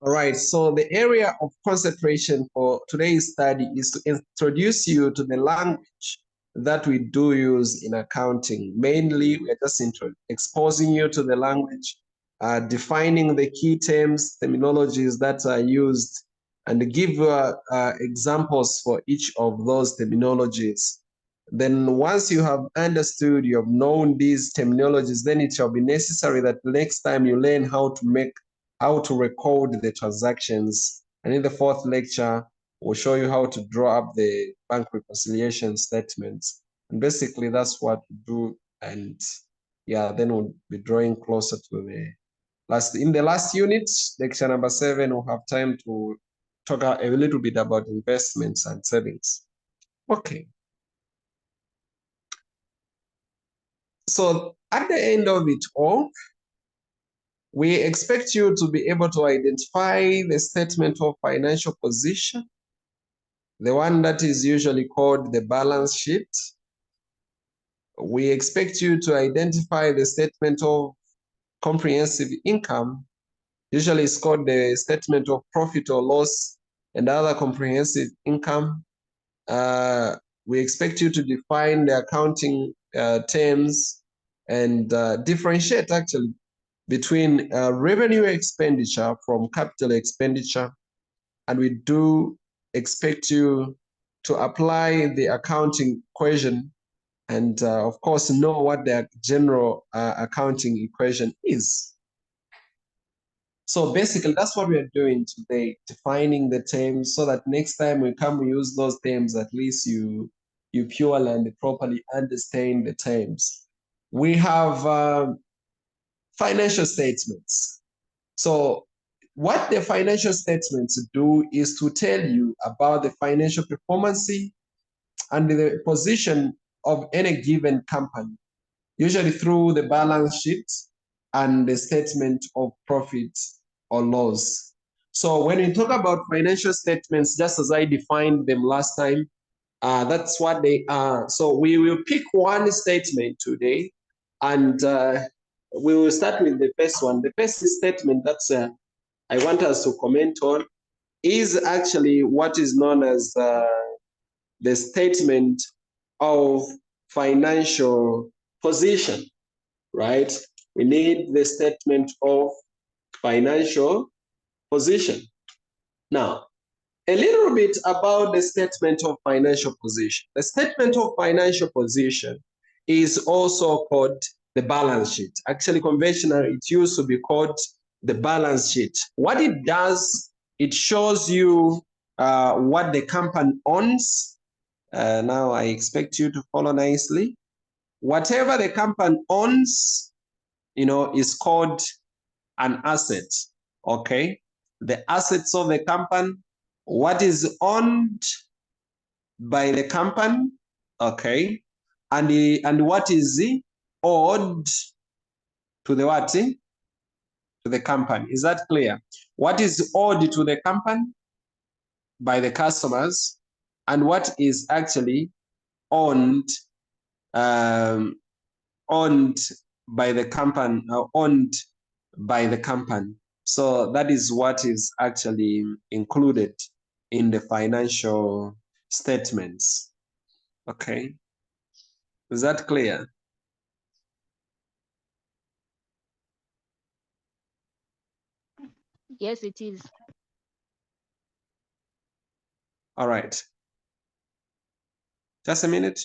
All right, so the area of concentration for today's study is to introduce you to the language that we do use in accounting. Mainly, we're just exposing you to the language, defining the key terms, terminologies that are used, and give examples for each of those terminologies. Then once you have understood, you have known these terminologies, then it shall be necessary that next time you learn how to record the transactions. And in the fourth lecture, we'll show you how to draw up the bank reconciliation statements. And basically that's what we do. And yeah, then we'll be drawing closer to the in the last unit, lecture number 7, we'll have time to talk a little bit about investments and savings. Okay. So at the end of it all, we expect you to be able to identify the statement of financial position, the one that is usually called the balance sheet. We expect you to identify the statement of comprehensive income, usually it's called the statement of profit or loss and other comprehensive income. We expect you to define the accounting terms and differentiate actually between revenue expenditure from capital expenditure. And we do expect you to apply the accounting equation and of course know what the general accounting equation is. So basically that's what we are doing today, defining the terms so that next time we come we use those terms, at least you purely and properly understand the terms. We have financial statements. So what the financial statements do is to tell you about the financial performance and the position of any given company, usually through the balance sheet and the statement of profit or loss. So when we talk about financial statements, just as I defined them last time, that's what they are. So we will pick one statement today, and we will start with the first one. The first statement that's I want us to comment on is actually what is known as the statement of financial position, right? We need the statement of financial position. Now, a little bit about the statement of financial position. The statement of financial position is also called the balance sheet. Actually, conventionally, it used to be called the balance sheet. What it does, it shows you what the company owns. Now, I expect you to follow nicely. Whatever the company owns, is called an asset, okay? The assets of the company, what is owned by the company, okay? And what is owed to the what? To the company. Is that clear? What is owed to the company by the customers and what is actually owned owned by the company, owned by the company. So that is what is actually included in the financial statements. Okay. Is that clear? Yes, it is. All right. Just a minute.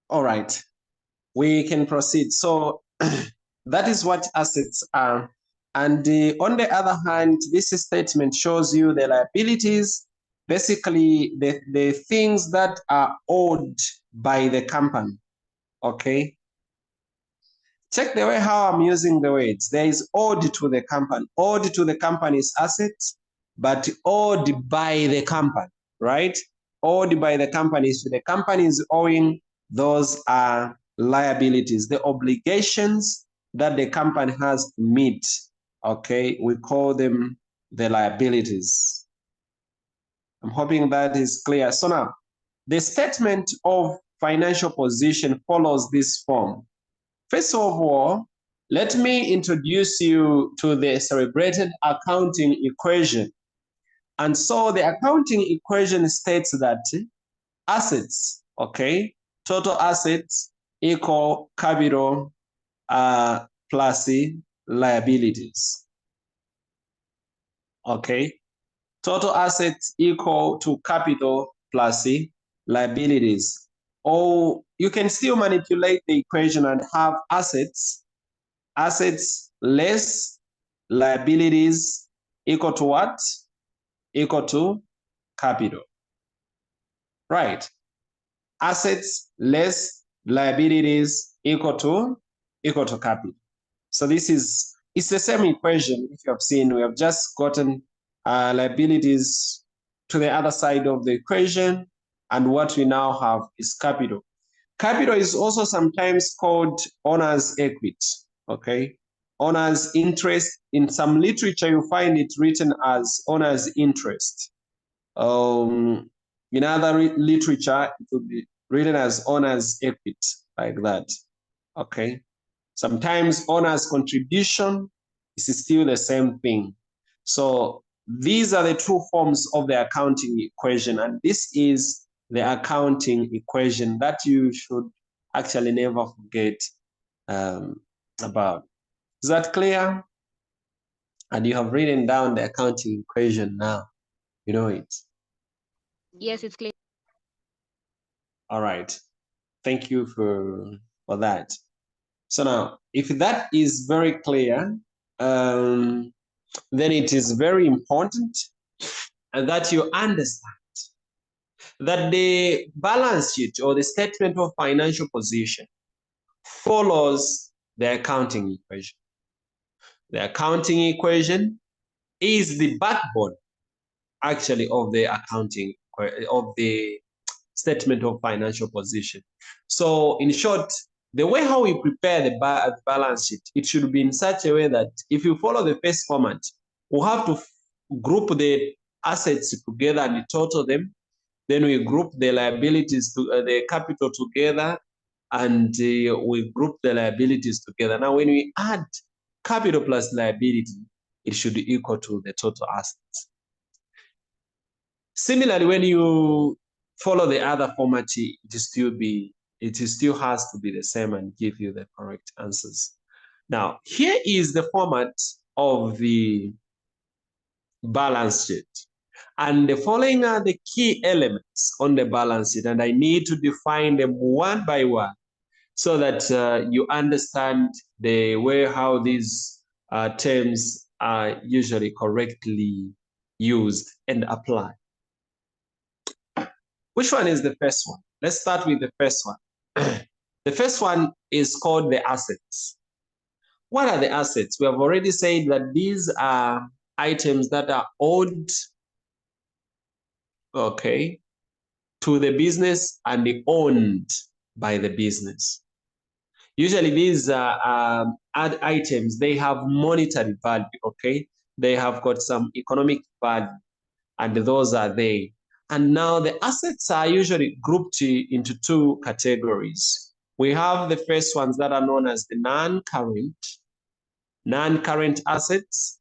All right, we can proceed. So that is what assets are. And on the other hand, this statement shows you the liabilities, basically the things that are owed by the company. Okay. Check the way how I'm using the words. There is owed to the company. Owed to the company's assets, but owed by the company, right? Owed by the company. So the company is owing, those are liabilities, the obligations that the company has to meet. Okay, we call them the liabilities. I'm hoping that is clear. So now, the statement of financial position follows this form. First of all, let me introduce you to the celebrated accounting equation. And so the accounting equation states that assets, okay, total assets equal capital plus liabilities. Okay, total assets equal to capital plus liabilities. Or you can still manipulate the equation and have assets less liabilities equal to what? Equal to capital. Right. Assets less liabilities equal to capital. So this is, it's the same equation. If you have seen, we have just gotten liabilities to the other side of the equation, and what we now have is capital. Capital is also sometimes called owner's equity, okay? Owner's interest. In some literature, you find it written as owner's interest. In other literature, it would be written as owner's equity, like that, okay? Sometimes owner's contribution is still the same thing. So these are the two forms of the accounting equation, and this is the accounting equation that you should actually never forget about. Is that clear? And you have written down the accounting equation now. You know it. Yes, it's clear. All right. Thank you for that. So now, if that is very clear, then it is very important that you understand that the balance sheet or the statement of financial position follows the accounting equation. The accounting equation is the backbone, actually, of the accounting, of the statement of financial position. So in short, the way how we prepare the balance sheet, it should be in such a way that if you follow the first format, we'll have to group the assets together and total them. Then we group the liabilities to the capital together, and we group the liabilities together. Now, when we add capital plus liability, it should be equal to the total assets. Similarly, when you follow the other format, it still has to be the same and give you the correct answers. Now, here is the format of the balance sheet. And the following are the key elements on the balance sheet, and I need to define them one by one so that you understand the way how these terms are usually correctly used and applied. Which one is the first one? Let's start with the first one. The first one is called the assets. What are the assets? We have already said that these are items that are owed, okay, to the business and owned by the business. Usually these items, they have monetary value, okay? They have got some economic value, and those are they. And now the assets are usually grouped into two categories. We have the first ones that are known as the non-current assets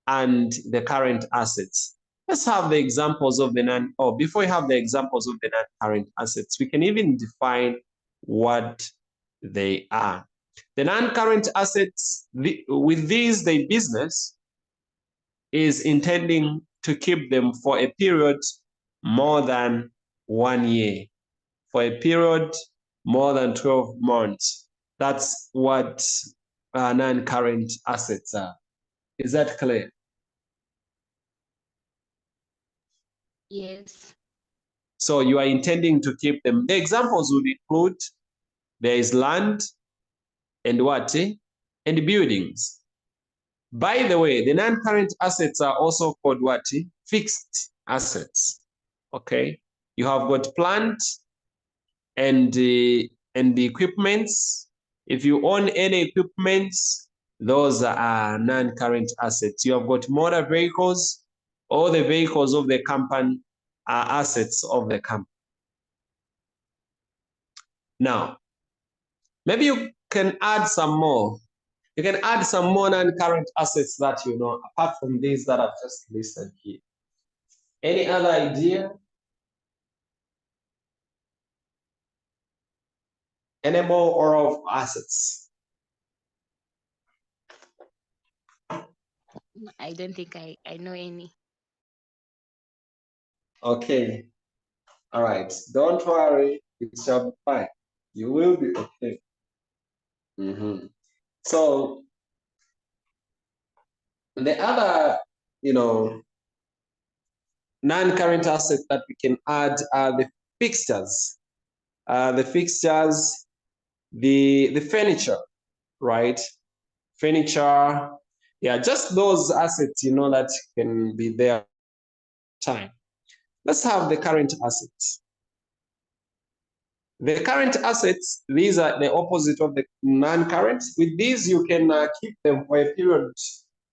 and the current assets. Let's have the examples of the before we have the examples of the non-current assets, we can even define what they are. The non-current assets, with these, the business is intending to keep them for a period more than 1 year. For a period more than 12 months. That's what non-current assets are. Is that clear? Yes. So you are intending to keep them. The examples would include there is land and what? And buildings. By the way, the non-current assets are also called what? Fixed assets. Okay. You have got plant and the equipments. If you own any equipments, those are non-current assets. You have got motor vehicles. All the vehicles of the company are assets of the company. Now, maybe you can add some more. You can add some more non-current assets that you know, apart from these that I've just listed here. Any other idea? Any more or of assets? I don't think I know any. Okay. All right. Don't worry. It shall be fine. You will be okay. So the other, non-current assets that we can add are the fixtures. The furniture, right? Furniture, yeah, just those assets, that can be there time. Let's have the current assets. The current assets, these are the opposite of the non-current. With these, you can keep them for a period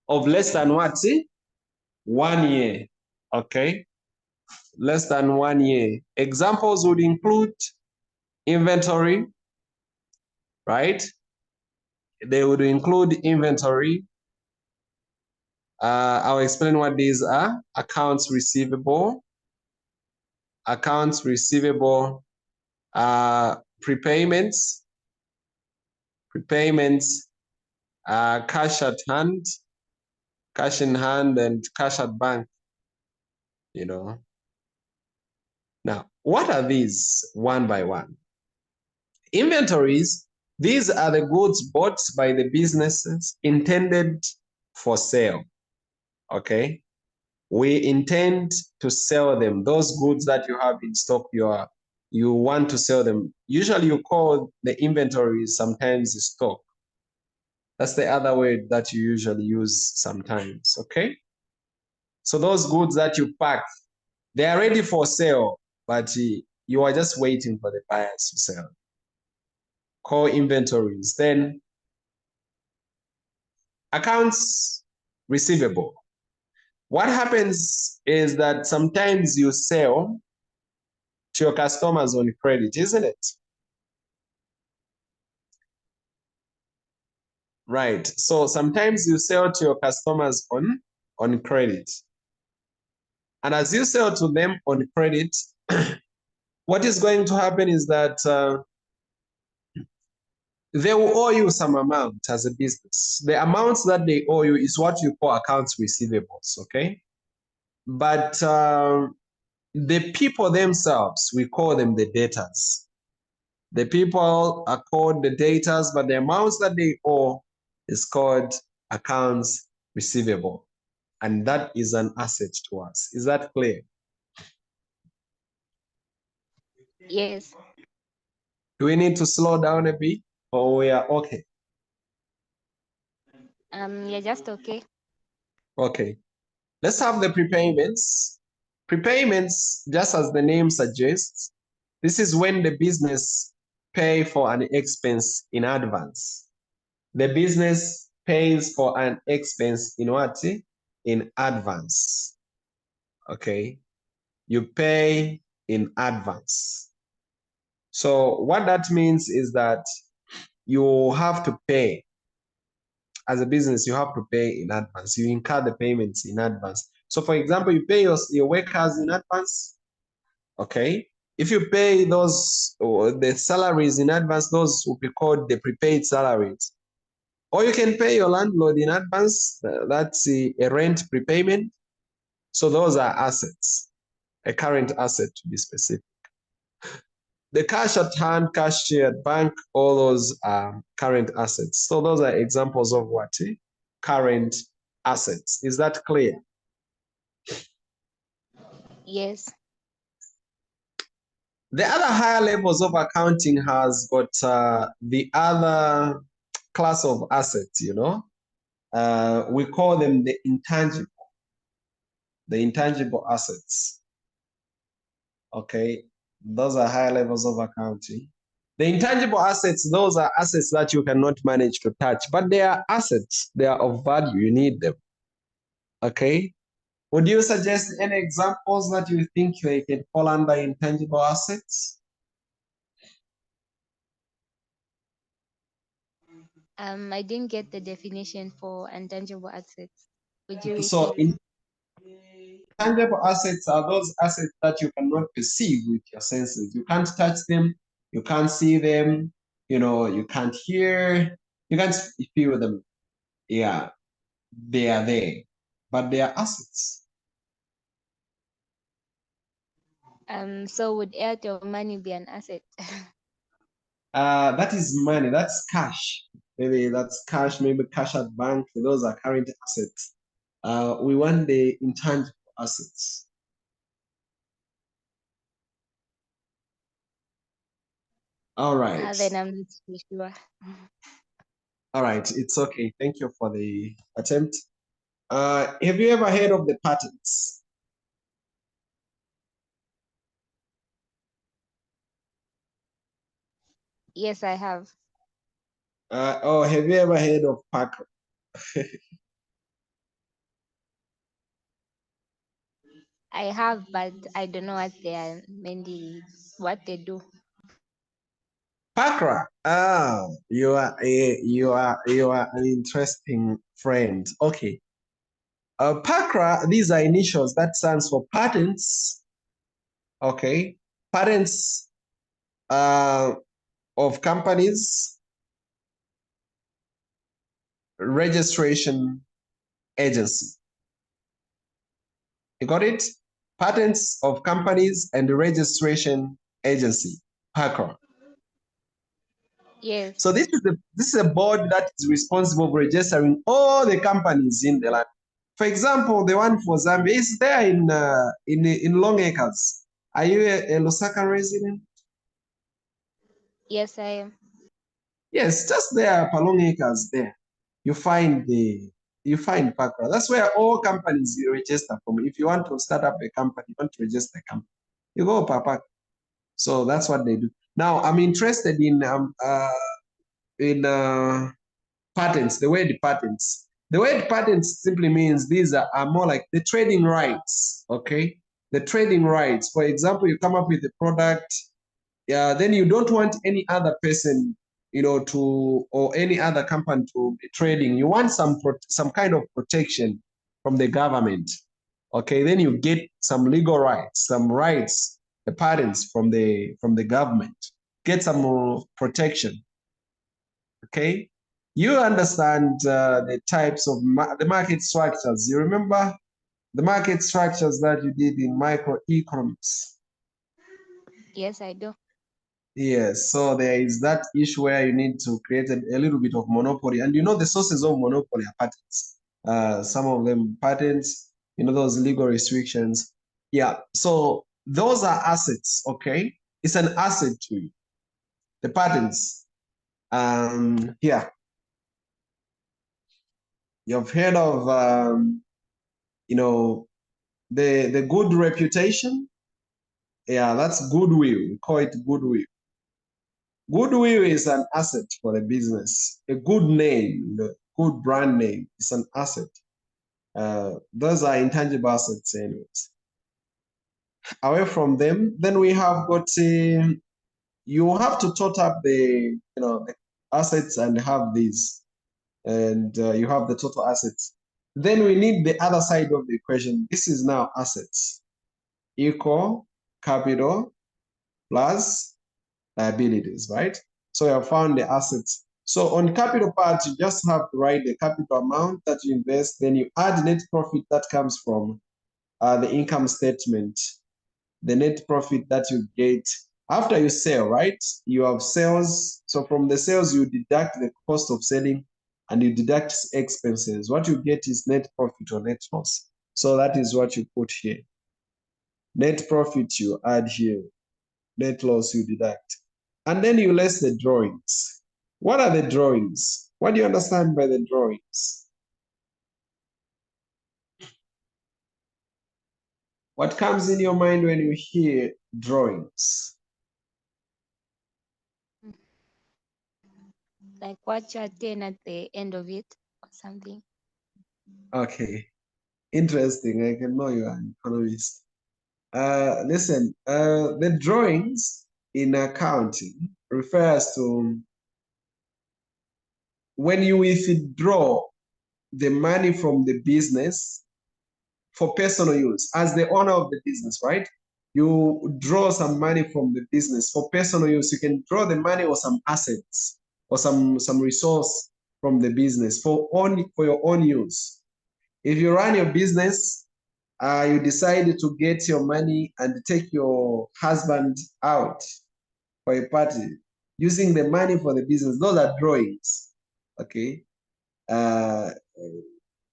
of less than what? 1 year, okay? Less than 1 year. Examples would include inventory, right? They would include inventory. I'll explain what these are. Accounts receivable, prepayments, cash at hand, cash in hand, and cash at bank, Now, what are these one by one? Inventories, these are the goods bought by the businesses intended for sale, okay? We intend to sell them. Those goods that you have in stock, you want to sell them. Usually you call the inventories sometimes stock. That's the other word that you usually use sometimes, okay? So those goods that you pack, they are ready for sale, but you are just waiting for the buyers to sell. Call inventories. Then accounts receivable. What happens is that sometimes you sell to your customers on credit, isn't it? Right. So sometimes you sell to your customers on credit. And as you sell to them on credit, what is going to happen is that they will owe you some amount as a business. The amounts that they owe you is what you call accounts receivables, okay? But the people themselves, we call them the debtors. The people are called the debtors, but the amounts that they owe is called accounts receivable. And that is an asset to us. Is that clear? Yes. Do we need to slow down a bit or we are okay? Yeah, just okay. Okay. Let's have the prepayments. Prepayments, just as the name suggests, this is when the business pay for an expense in advance. The business pays for an expense in what? In advance. Okay. You pay in advance. So what that means is that you have to pay. As a business, you have to pay in advance. You incur the payments in advance. So for example, you pay your workers in advance. Okay. If you pay the salaries in advance, those will be called the prepaid salaries. Or you can pay your landlord in advance. That's a rent prepayment. So those are assets, a current asset to be specific. The cash at hand, cash at bank, all those are current assets. So those are examples of what? Current assets. Is that clear? Yes. The other higher levels of accounting has got the other class of assets, we call them the intangible assets. Okay, those are higher levels of accounting. The intangible assets, those are assets that you cannot manage to touch, but they are assets. They are of value. You need them. Okay. Would you suggest any examples that you think they can fall under intangible assets? I didn't get the definition for intangible assets. Would you So repeat? intangible assets are those assets that you cannot perceive with your senses. You can't touch them, you can't see them, you can't hear, you can't feel them. Yeah, they are there, but they are assets. So would Airtel money be an asset? That is money, that's cash. Maybe that's cash, maybe cash at bank. Those are current assets. We want the intangible assets. All right. Then I'm not too sure. All right, it's okay. Thank you for the attempt. Have you ever heard of the patents? Yes, I have. Have you ever heard of PACRA? I have, but I don't know what they are mainly what they do. PACRA. You are an interesting friend. Okay. PACRA, these are initials. That stands for patents. Okay. Patents of companies, registration agency. You got it? Patents of companies and registration agency, PACRA. Yes. So this is a board that is responsible for registering all the companies in the land. For example, the one for Zambia is there in Long Acres. Are you a Lusaka resident? Yes, I am. Yes, just there, Long Acres there. You find PACRA. That's where all companies register from. If you want to start up a company, you want to register a company, you go PACRA. So that's what they do. Now I'm interested in patents, the word patents. The word patents simply means these are more like the trading rights, okay? The trading rights. For example, you come up with a product, then you don't want any other person, or any other company to be trading. You want some kind of protection from the government, okay? Then you get some legal rights, some rights, the patents from the government. Get some more protection, okay? You understand the types of the market structures. You remember the market structures that you did in microeconomics? Yes, I do. Yes, so there is that issue where you need to create a little bit of monopoly. And the sources of monopoly are patents. Some of them patents, those legal restrictions. Yeah, so those are assets, okay? It's an asset to you, the patents. Yeah, you've heard of, the good reputation. Yeah, that's goodwill. We call it goodwill. Goodwill is an asset for a business. A good name, good brand name is an asset. Those are intangible assets anyways. Away from them, then we have got, you have to tot up the assets and have these, and you have the total assets. Then we need the other side of the equation. This is now assets equal capital plus liabilities, right? So you have found the assets. So on capital part, you just have to write the capital amount that you invest, then you add net profit that comes from the income statement, the net profit that you get After you sell, right? You have sales. So from the sales, you deduct the cost of selling and you deduct expenses. What you get is net profit or net loss. So that is what you put here. Net profit you add here. Net loss you deduct. And then you list the drawings. What are the drawings? What do you understand by the drawings? What comes in your mind when you hear drawings? Like what you attain at the end of it or something. Okay, interesting. I can know you are an economist. Listen, the drawings in accounting refers to when you withdraw the money from the business for personal use. As the owner of the business, right? You draw some money from the business for personal use. You can draw the money or some assets or some resource from the business for your own use. If you run your business, you decide to get your money and take your husband out for a party using the money for the business. Those are drawings. Okay. Uh,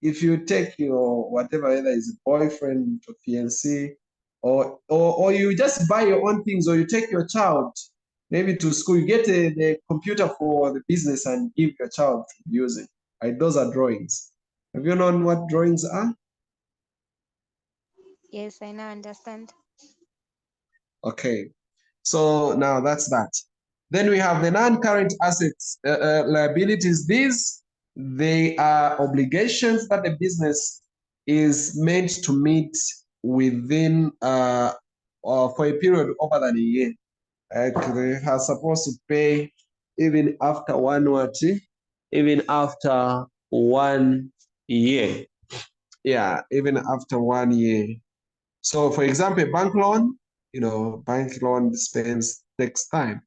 if you take your whatever, whether it's boyfriend or fiancé, or you just buy your own things, or you take your child maybe to school, you get the computer for the business and give your child to use it. Right? Those are drawings. Have you known what drawings are? Yes, I now understand. Okay. So now that's that. Then we have the non-current assets, liabilities. These, they are obligations that the business is meant to meet within or for a period other than a year. They are supposed to pay even after even after 1 year. Yeah, even after 1 year. So for example, bank loan, bank loan takes time.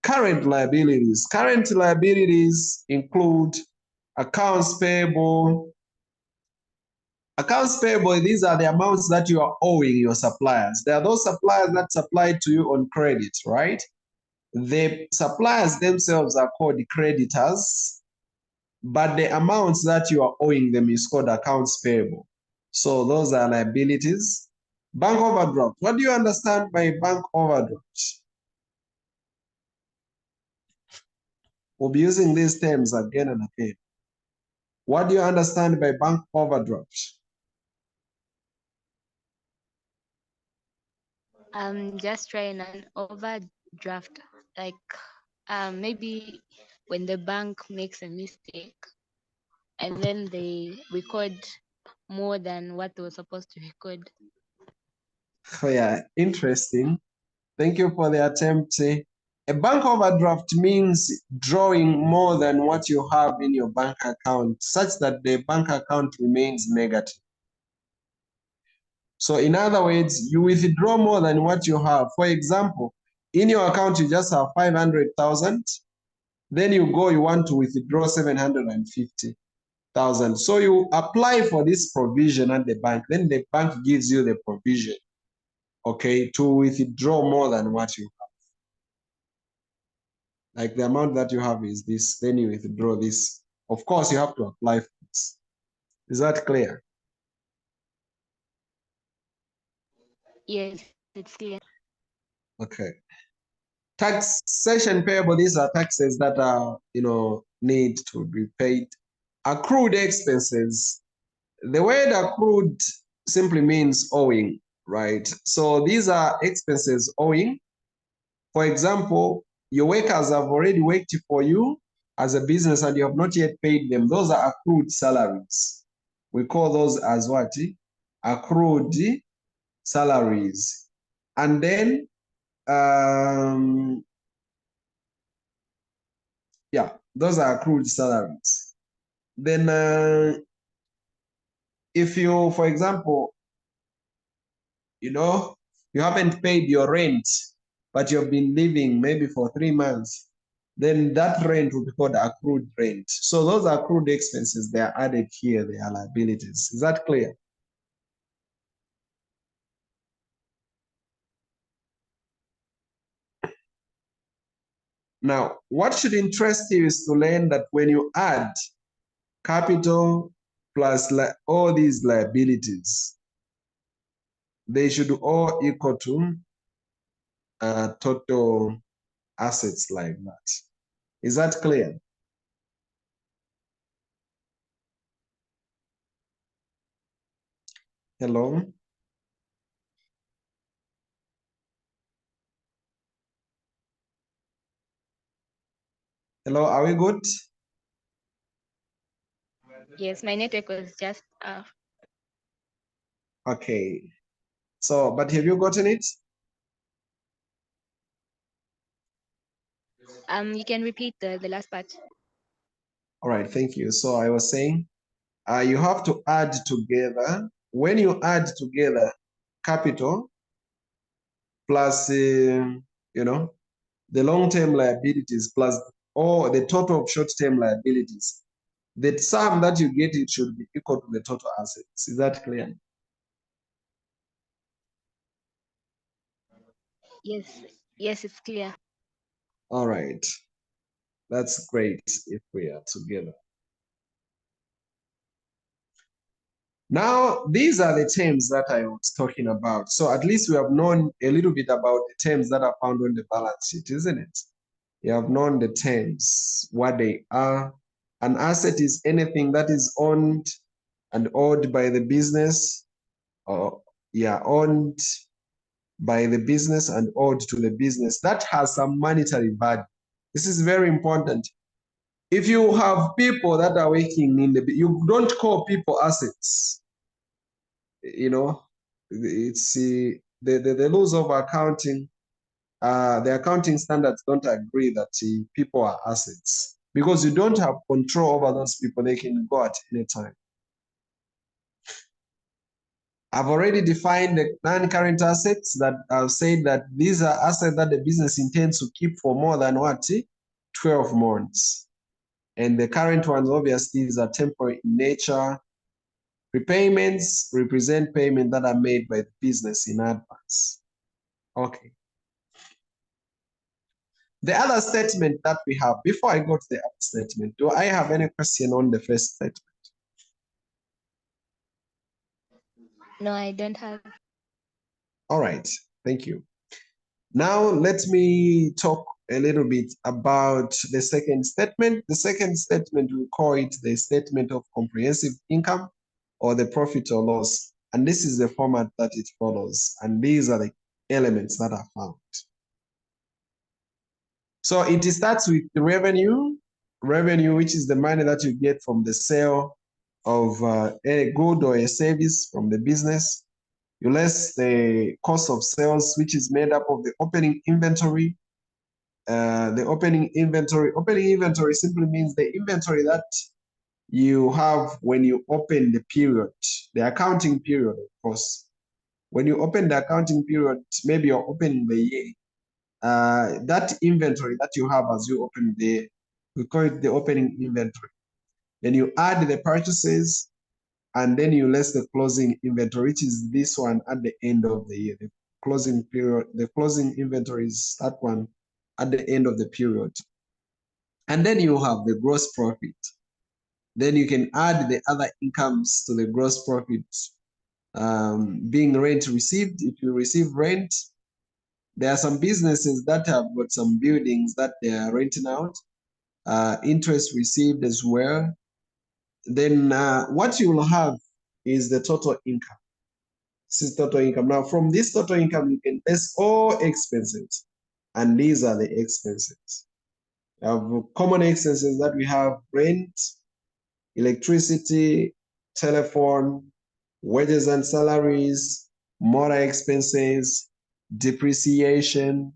Current liabilities. Current liabilities include accounts payable. Accounts payable, these are the amounts that you are owing your suppliers. There are those suppliers that supply to you on credit, right? The suppliers themselves are called creditors, but the amounts that you are owing them is called accounts payable. So those are liabilities. Bank overdraft. What do you understand by bank overdraft? We'll be using these terms again and again. What do you understand by bank overdraft? Just trying an overdraft, like maybe when the bank makes a mistake and then they record more than what they were supposed to record. Oh, yeah, interesting. Thank you for the attempt. A bank overdraft means drawing more than what you have in your bank account, such that the bank account remains negative. So in other words, you withdraw more than what you have. For example, in your account, you just have 500,000. Then you want to withdraw 750,000. So you apply for this provision at the bank. Then the bank gives you the provision, okay, to withdraw more than what you have. Like the amount that you have is this, then you withdraw this. Of course, you have to apply for this. Is that clear? Yes, it's clear. Okay. Taxation payable, these are taxes that are, need to be paid. Accrued expenses. The word accrued simply means owing, right? So these are expenses owing. For example, your workers have already worked for you as a business and you have not yet paid them. Those are accrued salaries. We call those as what? Accrued salaries. And then, yeah, those are accrued salaries. Then, if you, for example, you haven't paid your rent, but you've been living maybe for 3 months, then that rent will be called accrued rent. So those accrued expenses, they are added here, they are liabilities. Is that clear? Now, what should interest you is to learn that when you add capital plus all these liabilities, they should all equal to total assets like that. Is that clear? Hello? Hello, are we good? Yes, my network was just Okay. So, but have you gotten it? you can repeat the last part. All right, thank you. So I was saying, you have to add together. When you add together capital plus, the long-term liabilities plus all the total of short-term liabilities, the sum that you get, it should be equal to the total assets. Is that clear? Yes, yes, it's clear. All right. That's great if we are together. Now, these are the terms that I was talking about. So at least we have known a little bit about the terms that are found on the balance sheet, isn't it? You have known the terms, what they are. An asset is anything that is owned and owed by the business, or owned by the business and owed to the business. That has some monetary value. This is very important. If you have people that are working in you don't call people assets. You know, it's the laws of accounting. The accounting standards don't agree that people are assets because you don't have control over those people. They can go at any time. I've already defined the non-current assets that I've said that these are assets that the business intends to keep for more than 12 months. And the current ones, obviously, these are temporary in nature. Repayments represent payments that are made by the business in advance. Okay. The other statement that we have, before I go to the other statement, do I have any question on the first statement? No, I don't have. All right, thank you. Now let me talk a little bit about the second statement. The second statement, we call it the statement of comprehensive income or the profit or loss. And this is the format that it follows. And these are the elements that are found. So it starts with the revenue, which is the money that you get from the sale of a good or a service from the business. You less the cost of sales, which is made up of the opening inventory. The opening inventory simply means the inventory that you have when you open the period, the accounting period, of course. When you open the accounting period, maybe you're opening the year. That inventory that you have as you open we call it the opening inventory. Then you add the purchases, and then you less the closing inventory, which is this one at the end of the year. The closing period, the closing inventory is that one at the end of the period. And then you have the gross profit. Then you can add the other incomes to the gross profit, being rent received. If you receive rent, there are some businesses that have got some buildings that they are renting out, interest received as well. Then what you will have is the total income. This is total income. Now, from this total income, you can less all expenses. And these are the expenses. We have common expenses that we have: rent, electricity, telephone, wages and salaries, motor expenses, depreciation,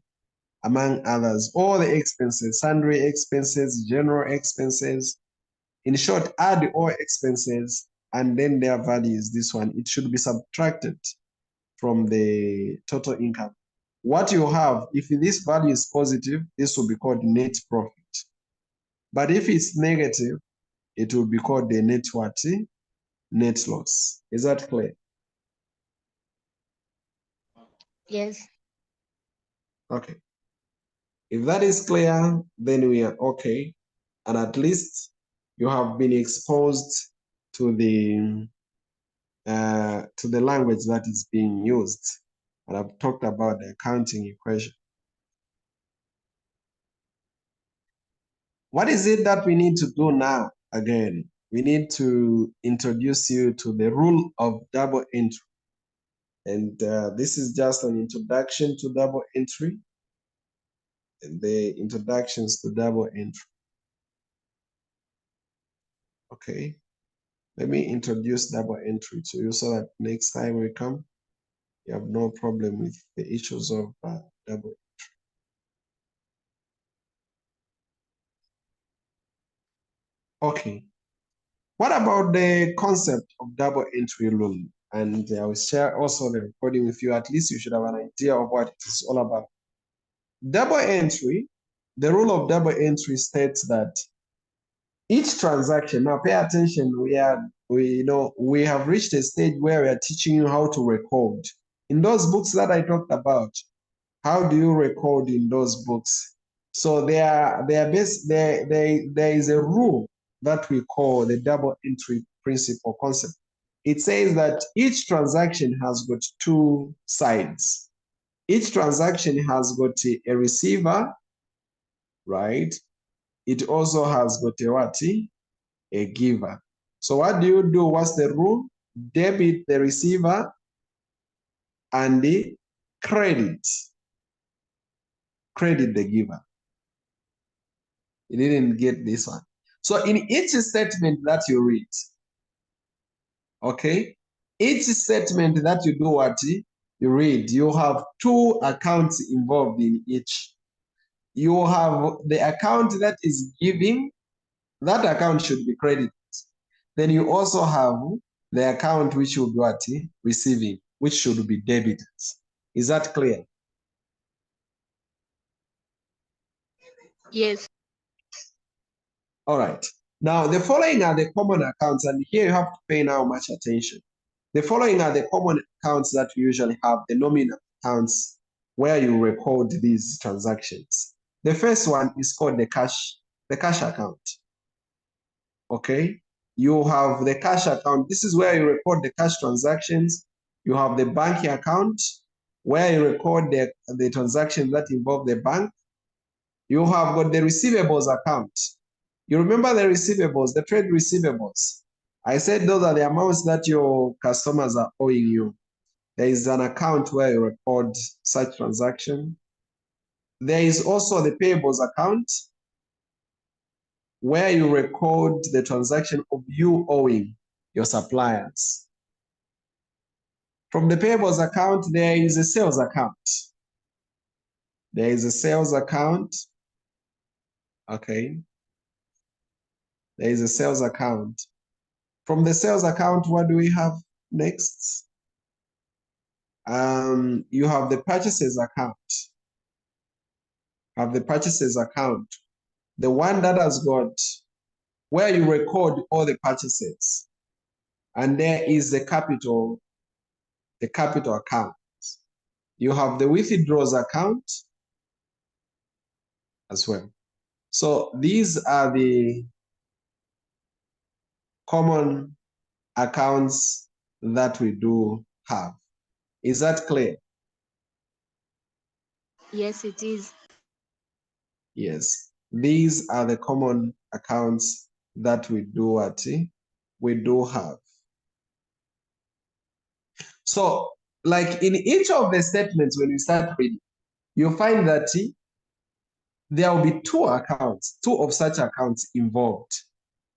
among others. All the expenses, sundry expenses, general expenses. In short, add all expenses and then their value is this one. It should be subtracted from the total income. What you have, if this value is positive, this will be called net profit. But if it's negative, it will be called the net what? Net loss. Is that clear? Yes. Okay. If that is clear, then we are okay. And at least you have been exposed to the language that is being used. And I've talked about the accounting equation. What is it that we need to do now? Again, we need to introduce you to the rule of double entry. And this is just an introduction to double entry. And the introductions to double entry. Okay. Let me introduce double entry to you so that next time we come, you have no problem with the issues of double. Okay. What about the concept of double entry rule? And I will share also the recording with you. At least you should have an idea of what it is all about. Double entry, the rule of double entry states that each transaction, now pay attention, we have reached a stage where we are teaching you how to record. In those books that I talked about, how do you record in those books? So there is a rule that we call the double entry principle concept. It says that each transaction has got two sides. Each transaction has got a receiver, right? It also has got a what? A giver. So what do you do? What's the rule? Debit the receiver and the credit the giver. You didn't get this one. So in each statement that you read, okay, each statement that you do what you read, you have two accounts involved in each. You have the account that is giving, that account should be credited. Then you also have the account which will be what? Receiving, which should be debited. Is that clear? Yes. All right. Now, the following are the common accounts, and here you have to pay now much attention. The following are the common accounts that we usually have, the nominal accounts, where you record these transactions. The first one is called the cash account. Okay? You have the cash account. This is where you record the cash transactions. You have the bank account, where you record the transactions that involve the bank. You have got the receivables account. You remember the receivables, the trade receivables. I said those are the amounts that your customers are owing you. There is an account where you record such transaction. There is also the payables account where you record the transaction of you owing your suppliers. From the payables account, there is a sales account. There is a sales account. Okay. There is a sales account. From the sales account, what do we have next? You have the purchases account. Have the purchases account. The one that has got where you record all the purchases. And there is the capital account. You have the withdrawals account as well. So these are the common accounts that we do have. Is that clear? Yes, it is. Yes. These are the common accounts that we do have. So, like in each of the statements, when you start reading, you find that there will be two of such accounts involved.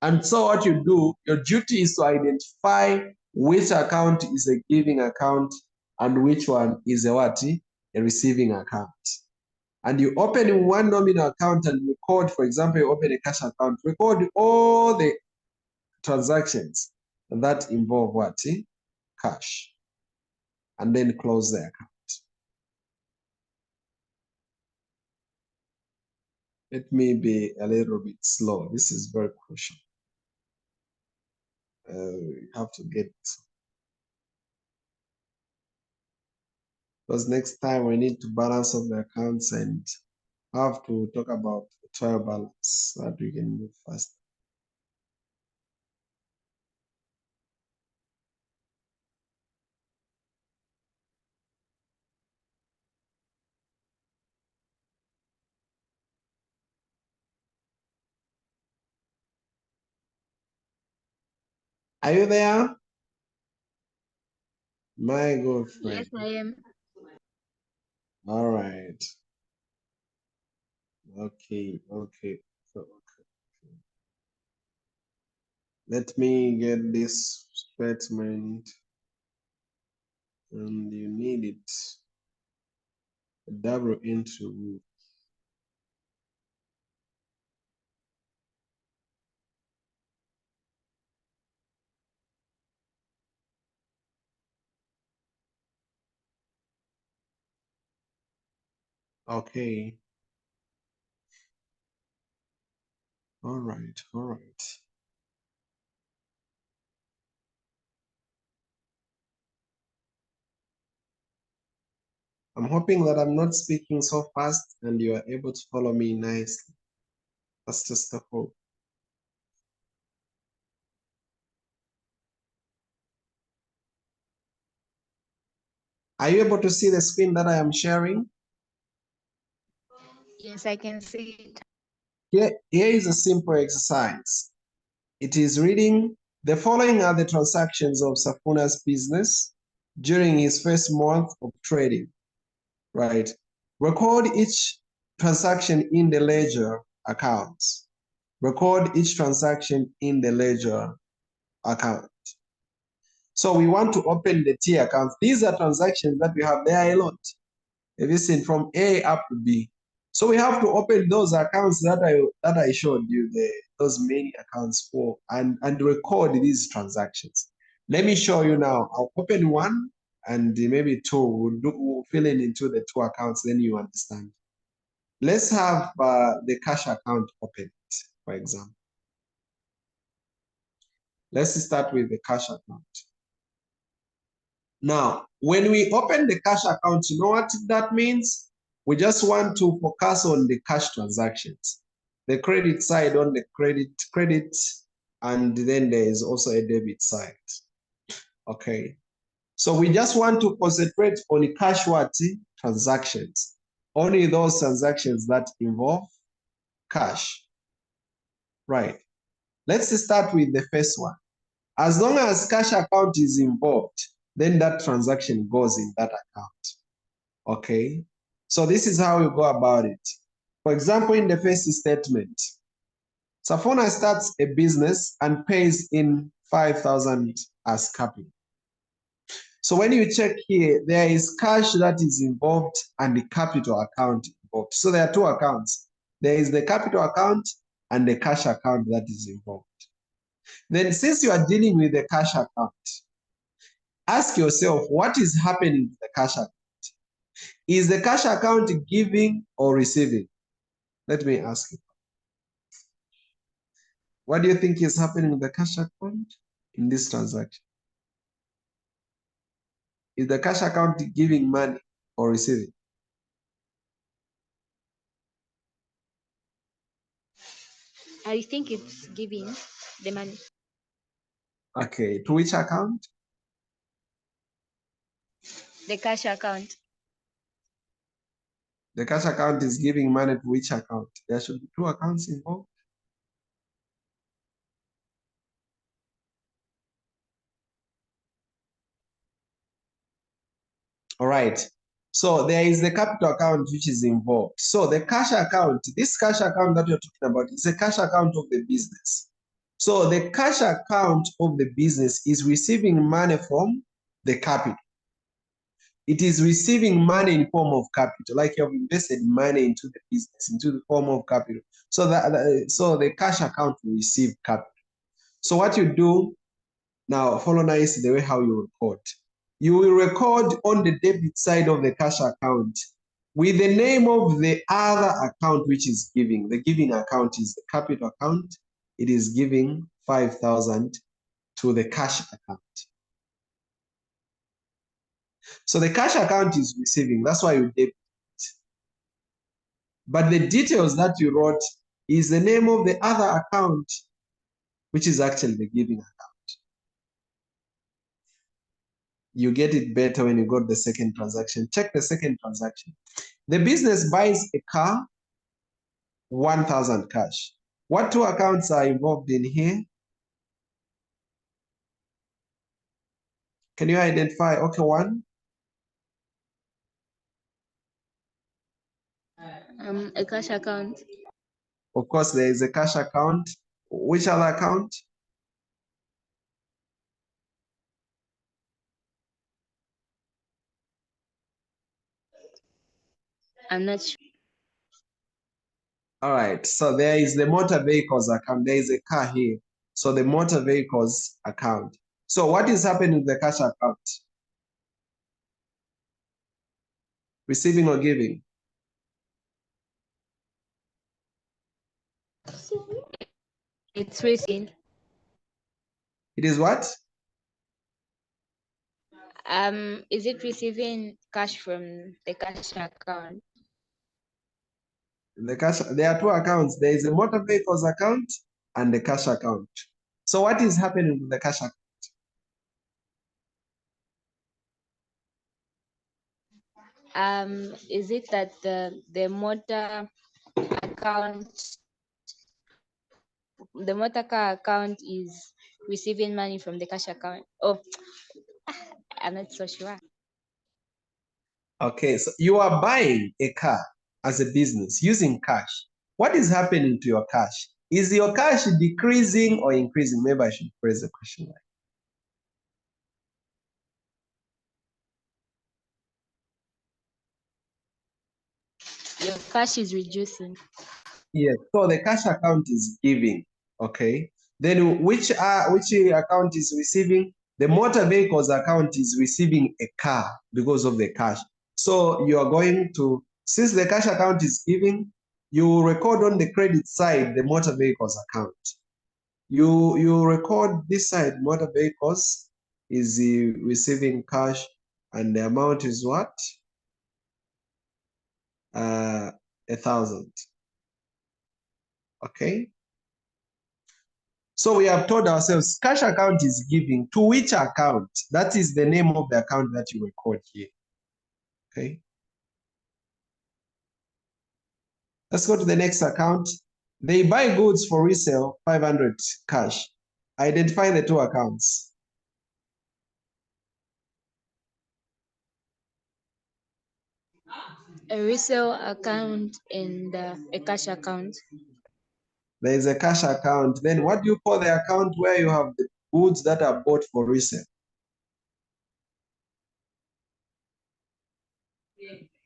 And so what you do, your duty is to identify which account is a giving account and which one is a what? A receiving account. And you open one nominal account and record, for example, you open a cash account, record all the transactions that involve what? Cash. And then close the account. Let me be a little bit slow. This is very crucial. You have to get this. Because next time we need to balance up the accounts and have to talk about the trial balance so that we can move fast. Are you there? My good friend. Yes, I am. All right. Okay. So, let me get this statement, and you need it. A double entry. Okay. All right. I'm hoping that I'm not speaking so fast and you are able to follow me nicely. That's just the hope. Are you able to see the screen that I am sharing? Yes, I can see it. Here is a simple exercise. It is reading, the following are the transactions of Safuna's business during his first month of trading, right? Record each transaction in the ledger accounts. Record each transaction in the ledger account. So we want to open the T accounts. These are transactions that we have. There are a lot. Have you seen from A up to B? So we have to open those accounts that I showed you, those many accounts for, and record these transactions. Let me show you now. I'll open one and maybe two. We'll fill into the two accounts, then you understand. Let's have the cash account open, for example. Let's start with the cash account. Now, when we open the cash account, you know what that means? We just want to focus on the cash transactions. The credit side on the credit, and then there is also a debit side. Okay. So we just want to concentrate on the cash transactions. Only those transactions that involve cash. Right. Let's start with the first one. As long as cash account is involved, then that transaction goes in that account. Okay, so this is how we go about it. For example, in the first statement, Safuna starts a business and pays in 5,000 as capital. So when you check here, there is cash that is involved and the capital account involved. So there are two accounts. There is the capital account and the cash account that is involved. Then since you are dealing with the cash account, ask yourself, what is happening to the cash account? Is the cash account giving or receiving? Let me ask you. What do you think is happening with the cash account in this transaction? Is the cash account giving money or receiving? I think it's giving the money. Okay, to which account? The cash account. The cash account is giving money to which account? There should be two accounts involved. All right. So there is the capital account which is involved. So the cash account, this cash account that you're talking about is a cash account of the business. So the cash account of the business is receiving money from the capital. It is receiving money in form of capital, like you have invested money into the business, into the form of capital. So so the cash account will receive capital. So what you do now, follow nice the way how you record. You will record on the debit side of the cash account with the name of the other account which is giving. The giving account is the capital account. It is giving 5,000 to the cash account. So the cash account is receiving. That's why you debit. But the details that you wrote is the name of the other account, which is actually the giving account. You get it better when you got the second transaction. Check the second transaction. The business buys a car, 1,000 cash. What two accounts are involved in here? Can you identify? Okay, one. A cash account. Of course, there is a cash account. Which other account? I'm not sure. All right, so there is the motor vehicles account. There is a car here. So the motor vehicles account. So what is happening with the cash account? Receiving or giving? It's receiving. It is what? Is it receiving cash from the cash account? The cash, there are two accounts. There is a motor vehicles account and the cash account. So what is happening with the cash account? Is it that the motor account, the motor car account is receiving money from the cash account? Oh, I'm not so sure. Okay, so you are buying a car as a business using cash. What is happening to your cash? Is your cash decreasing or increasing? Maybe I should phrase the question like. Your cash is reducing. Yes, so the cash account is giving, okay? Then which account is receiving? The motor vehicles account is receiving a car because of the cash. So you are going to, since the cash account is giving, you record on the credit side the motor vehicles account. You record this side, motor vehicles is receiving cash, and the amount is what? 1,000. Okay. So we have told ourselves cash account is giving to which account? That is the name of the account that you record here. Okay. Let's go to the next account. They buy goods for resale, 500 cash. Identify the two accounts. A resale account and a cash account. There is a cash account. Then what do you call the account where you have the goods that are bought for resale?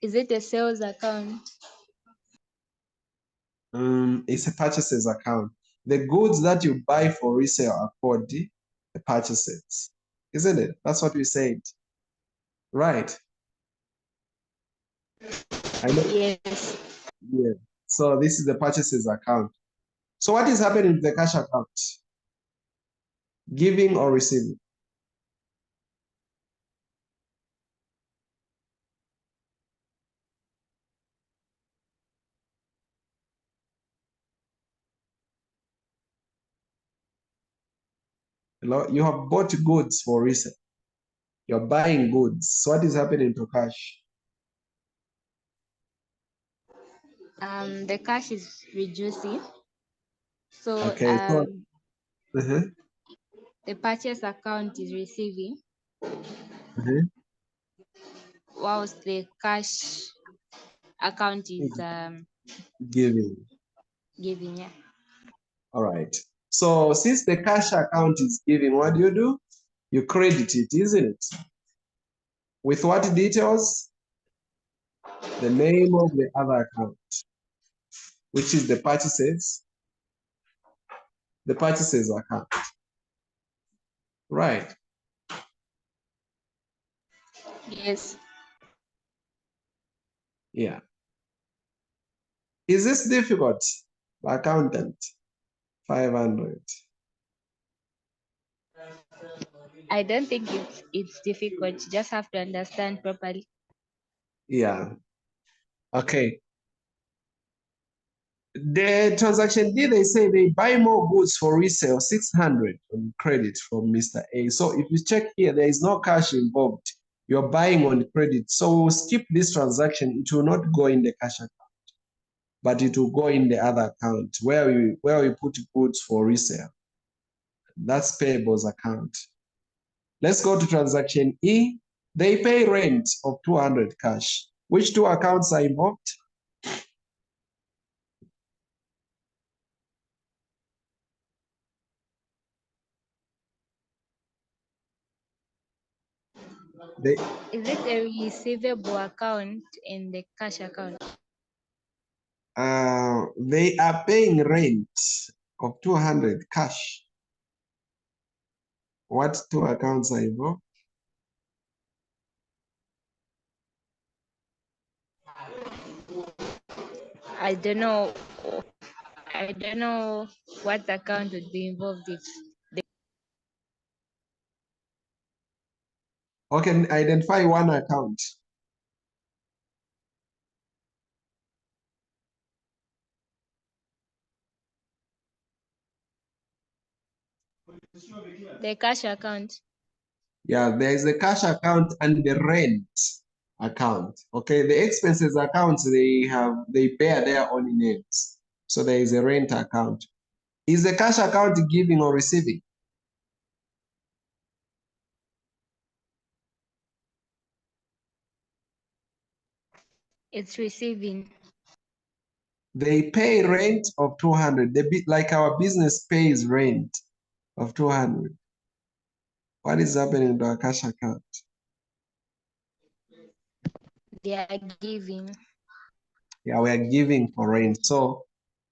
Is it a sales account? It's a purchases account. The goods that you buy for resale are called the purchases, isn't it? That's what we said, right? I know. Yes. Yeah. So this is the purchases account. So what is happening with the cash account? Giving or receiving? You have bought goods for resale. You're buying goods. So what is happening to cash? The cash is reducing. So Okay. So, the purchase account is receiving, whilst the cash account is Giving. giving. Yeah. All right. So since the cash account is giving, what do? You credit it, isn't it? With what details? The name of the other account, which is the purchases account. Right. Yes. Yeah. Is this difficult? Accountant, 500. I don't think it's difficult. You just have to understand properly. Yeah. Okay. The transaction D, they say they buy more goods for resale, 600 on credit from Mr. A. So if you check here, there is no cash involved. You're buying on credit. So we'll skip this transaction. It will not go in the cash account, but it will go in the other account where we put goods for resale. That's payables account. Let's go to transaction E. They pay rent of 200 cash. Which two accounts are involved? Is it a receivable account in the cash account? They are paying rent of 200 cash. What two accounts are involved? I don't know. I don't know what account would be involved if Okay, identify one account. the cash account. Yeah, there is a cash account and the rent account. Okay, the expenses accounts, they bear their own names. So there is a rent account. Is the cash account giving or receiving? It's receiving. They pay rent of 200. Like our business pays rent of 200. What is happening to our cash account? They are giving. Yeah, we are giving for rent. So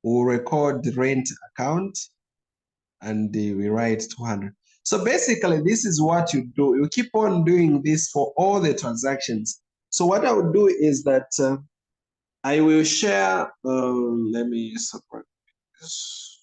we'll record the rent account and we write 200. So basically, this is what you do. You keep on doing this for all the transactions. So what I would do is that I will share, let me separate this.